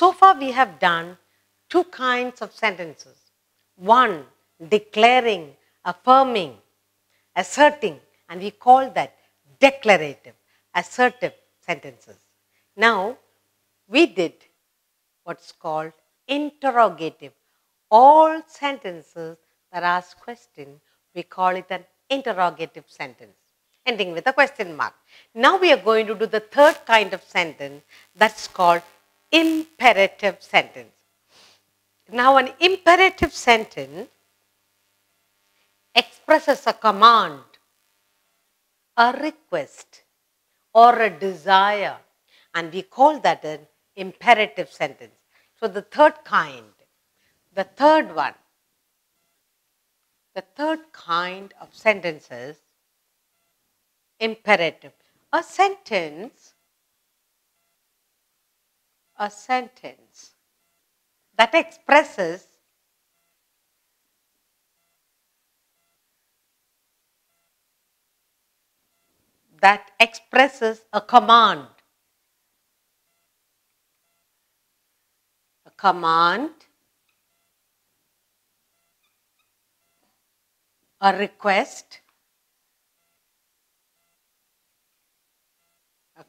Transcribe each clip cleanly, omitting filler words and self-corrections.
So far we have done two kinds of sentences. One, declaring, affirming, asserting, and we call that declarative, assertive sentences. Now, we did what's called interrogative. All sentences that ask question, we call it an interrogative sentence, ending with a question mark. Now we are going to do the third kind of sentence, that's called imperative sentence. Now an imperative sentence expresses a command, a request, or a desire, and we call that an imperative sentence. So the third kind, the third kind of sentences, imperative. A sentence that expresses a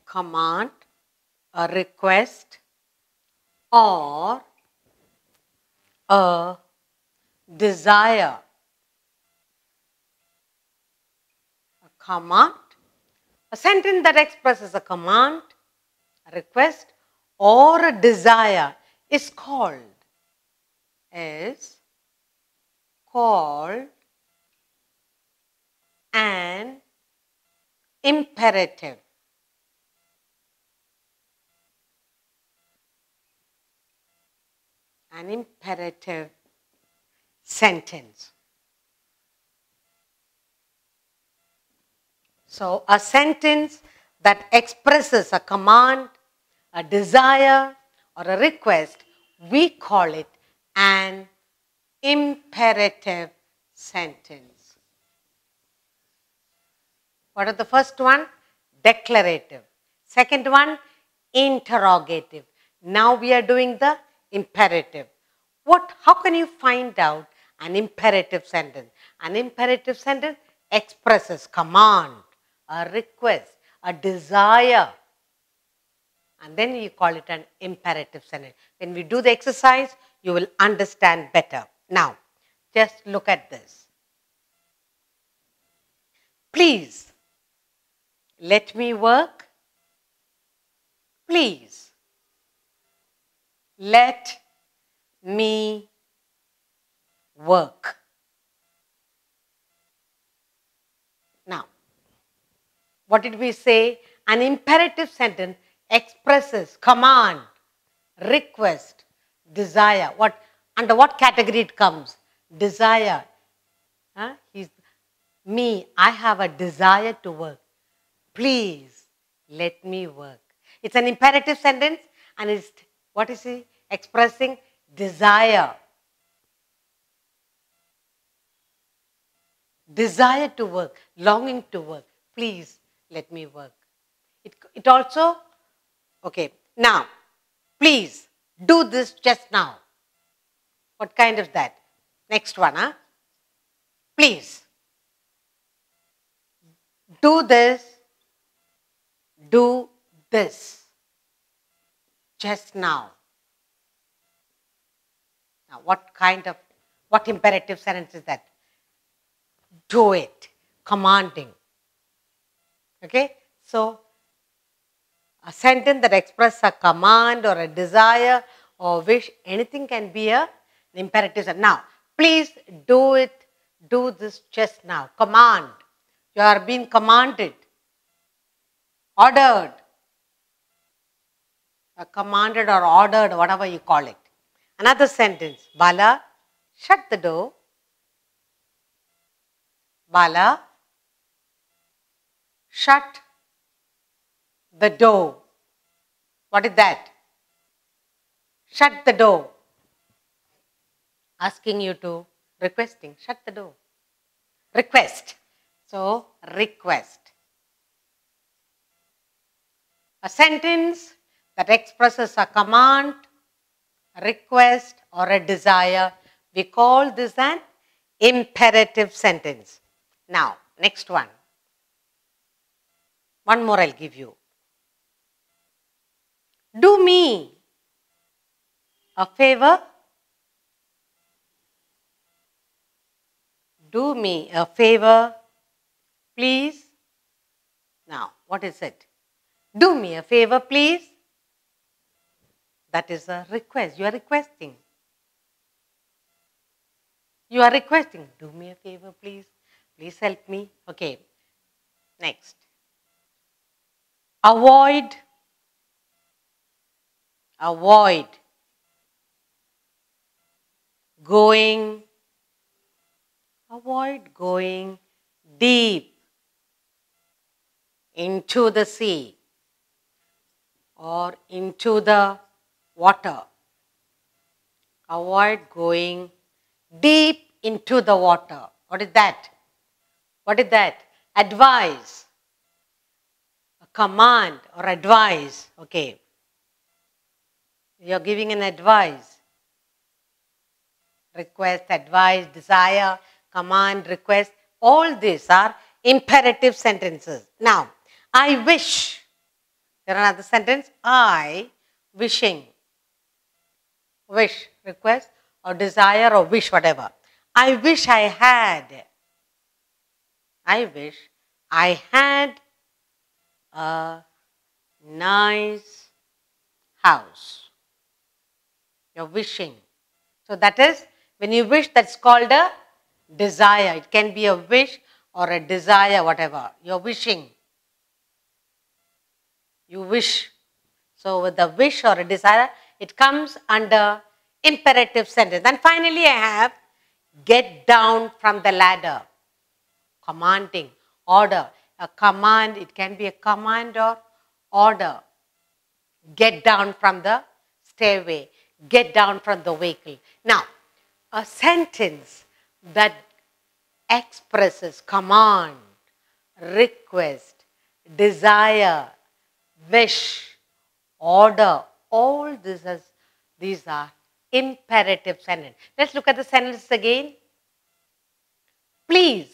command, a request, or a desire. A sentence that expresses a command, a request, or a desire is called an imperative. An imperative sentence. So, a sentence that expresses a command, a desire, or a request, we call it an imperative sentence. What is the first one? Declarative. Second one, interrogative. Now we are doing the imperative. How can you find out an imperative sentence? An imperative sentence expresses command, a request, a desire, and then you call it an imperative sentence. When we do the exercise, you will understand better. Now, just look at this. Please, let me work. Please, let me work. Now, what did we say? An imperative sentence expresses command, request, desire. Under what category it comes? Desire. I have a desire to work. Please, let me work. It's an imperative sentence, and it's, what is it? Expressing desire. Desire to work, longing to work. Please, let me work. It also, okay, now, please, do this just now. What kind of that? Next one, Please, do this just now. Now, what imperative sentence is that? Do it, commanding. Okay, so a sentence that expresses a command or a desire or wish, anything can be an imperative sentence. Now, please do this just now. Command. You are being commanded, ordered, commanded or ordered, whatever you call it. Another sentence, Bala, shut the door. Bala, shut the door. What is that? Shut the door. Asking you to, requesting, shut the door. Request. So, request. A sentence that expresses a command, a request, or a desire, we call this an imperative sentence. Now, next one. One more I'll give you. Do me a favor. Do me a favor, please. Now, what is it? Do me a favor, please. That is a request. You are requesting. You are requesting. Do me a favor, please. Please help me. Okay. Next. Avoid. Avoid. Going. Avoid going deep into the sea or into the water. Avoid going deep into the water. What is that? What is that? Advise. A command or advice. Okay. You are giving an advice. Request, advice, desire, command, request. All these are imperative sentences. Now, I wish. There are another sentence. I wishing. Wish, request, or desire, or wish, whatever. I wish I had. I wish I had a nice house. You're wishing. So that is, when you wish, that's called a desire. It can be a wish or a desire, whatever. You're wishing. You wish. So with a wish or a desire, it comes under imperative sentence. And finally, I have get down from the ladder. Commanding, order. A command, it can be a command or order. Get down from the stairway. Get down from the vehicle. Now, a sentence that expresses command, request, desire, wish, order, all these are imperative sentences. Let's look at the sentences again. Please,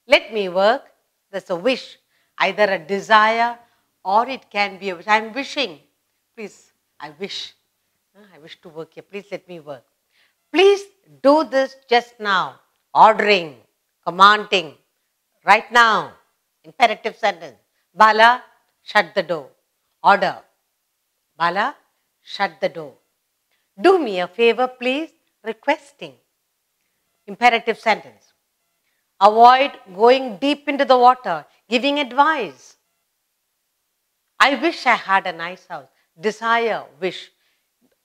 let me work. That's a wish, either a desire or it can be a wish. I'm wishing. Please, I wish. I wish to work here. Please let me work. Please do this just now. Ordering, commanding, right now. Imperative sentence. Bala, shut the door. Order. Bala, shut the door. Do me a favor, please. Requesting. Imperative sentence. Avoid going deep into the water. Giving advice. I wish I had a nice house. Desire, wish.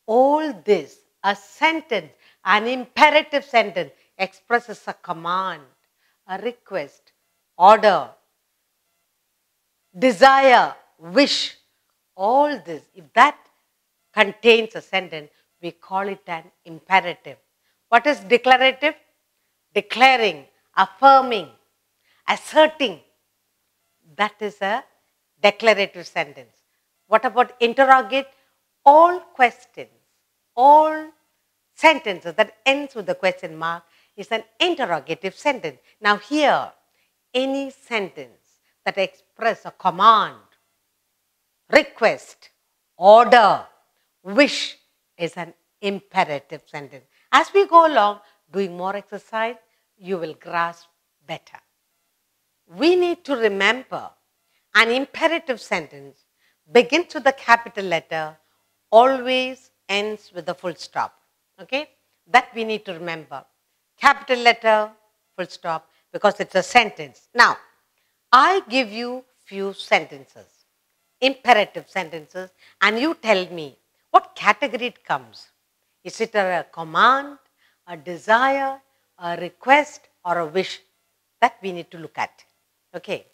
All this, a sentence, an imperative sentence, expresses a command, a request, order, desire, wish. All this, if that contains a sentence, we call it an imperative. What is declarative? Declaring, affirming, asserting. That is a declarative sentence. What about interrogate? All questions, all sentences that ends with the question mark is an interrogative sentence. Now here, any sentence that expresses a command, request, order, wish is an imperative sentence. As we go along doing more exercise, you will grasp better. We need to remember an imperative sentence begins with a capital letter, always ends with a full stop. Okay? That we need to remember. Capital letter, full stop, because it's a sentence. Now, I give you few sentences, imperative sentences, and you tell me what category it comes. Is it a command, a desire, a request, or a wish? That we need to look at. Okay?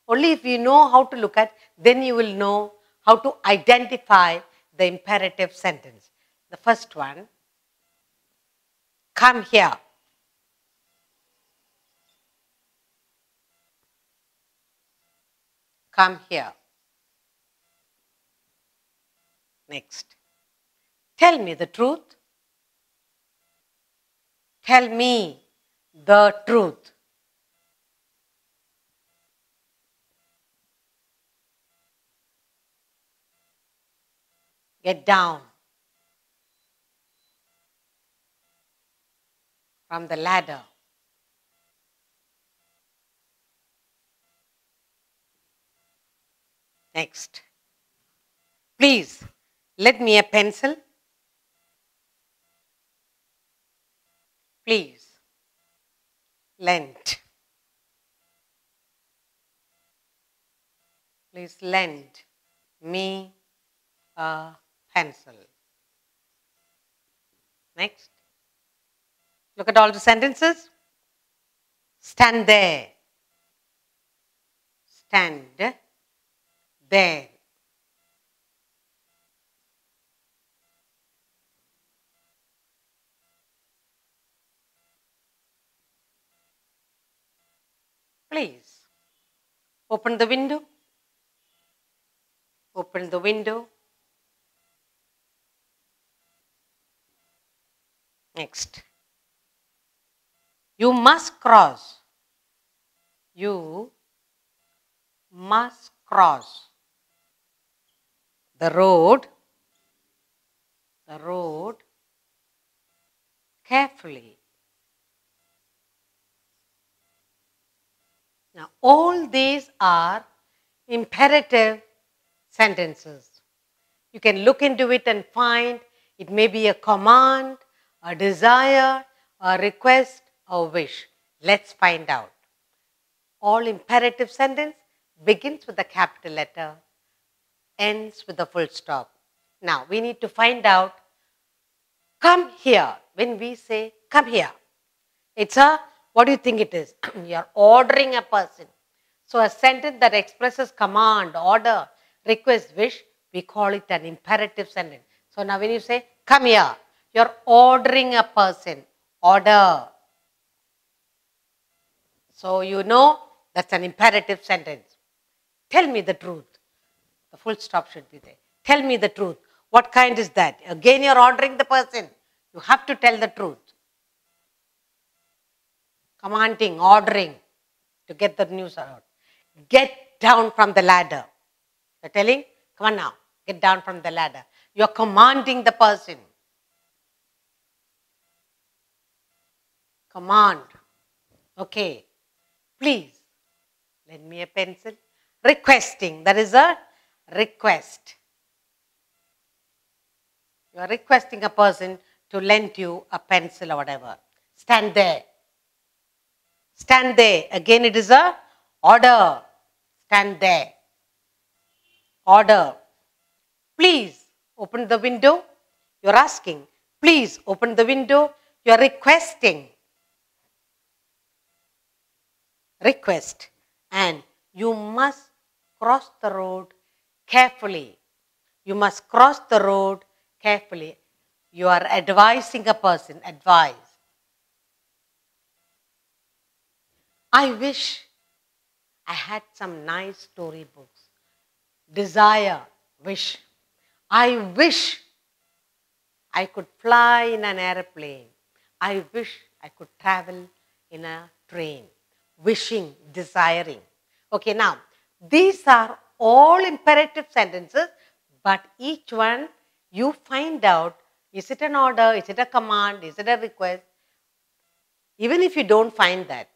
Only if you know how to look at, then you will know how to identify the imperative sentence. The first one, come here. Come here. Next, Tell me the truth. Tell me the truth. Get down from the ladder. Next. Please, lend me a pencil. Please, lend. Please lend me a pencil. Next. Look at all the sentences. Stand there. Stand there. Please open the window. Open the window. Next. You must cross. You must cross the road carefully. Now, all these are imperative sentences. You can look into it and find it may be a command, a desire, a request, a wish. Let's find out. All imperative sentence begins with a capital letter, ends with a full stop. Now, we need to find out, come here. When we say, come here, it's a, what do you think it is? You're ordering a person. So, a sentence that expresses command, order, request, wish, we call it an imperative sentence. So, now when you say, come here, you're ordering a person. Order. So, you know that's an imperative sentence. Tell me the truth. The full stop should be there. Tell me the truth. What kind is that? Again, you're ordering the person. You have to tell the truth. Commanding, ordering to get the news out. Get down from the ladder. You're telling, come on now, get down from the ladder. You're commanding the person. Command. Okay. Please, lend me a pencil. Requesting. That is a request. You are requesting a person to lend you a pencil or whatever. Stand there. Stand there. Again, it is a order. Stand there. Order. Please open the window. You are asking. Please open the window. You are requesting. Request. And you must cross the road carefully. You must cross the road carefully. You are advising a person. Advise. I wish I had some nice storybooks. Desire, wish. I wish I could fly in an airplane. I wish I could travel in a train. Wishing, desiring. Okay, now, these are all imperative sentences, but each one you find out, is it an order, is it a command, is it a request? Even if you don't find that,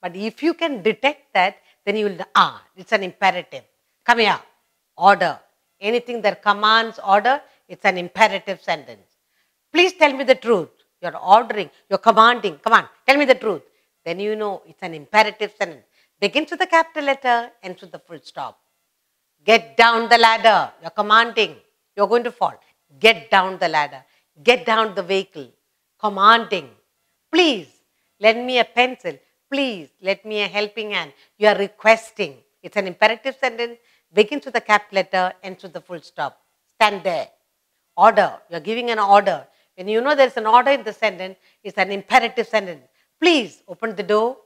but if you can detect that, then you will, it's an imperative. Come here, order. Anything that commands order, it's an imperative sentence. Please tell me the truth. You're ordering, you're commanding. Come on, tell me the truth. Then you know it's an imperative sentence. Begins with a capital letter, ends with a full stop. Get down the ladder. You're commanding. You're going to fall. Get down the ladder. Get down the vehicle. Commanding. Please, lend me a pencil. Please, let me a helping hand. You are requesting. It's an imperative sentence. Begins with a capital letter, ends with a full stop. Stand there. Order. You're giving an order. When you know there's an order in the sentence, it's an imperative sentence. Please open the door.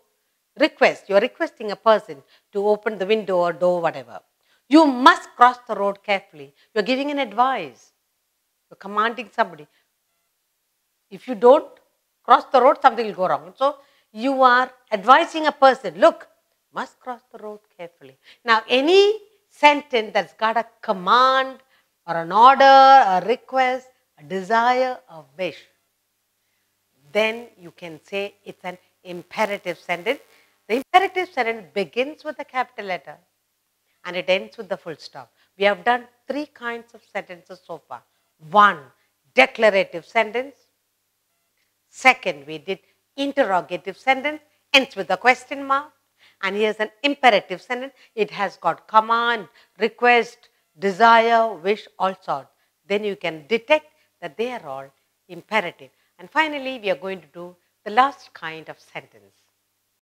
Request. You're requesting a person to open the window or door, whatever. You must cross the road carefully. You're giving an advice. You're commanding somebody. If you don't cross the road, something will go wrong. So you are advising a person, look, must cross the road carefully. Now, any sentence that's got a command or an order, a request, a desire, a wish, then you can say it's an imperative sentence. The imperative sentence begins with a capital letter and it ends with the full stop. We have done 3 kinds of sentences so far. 1, declarative sentence. Second, we did interrogative sentence, ends with a question mark. And here's an imperative sentence. It has got command, request, desire, wish, all sorts. Then you can detect that they are all imperative. And finally, we are going to do the last kind of sentence.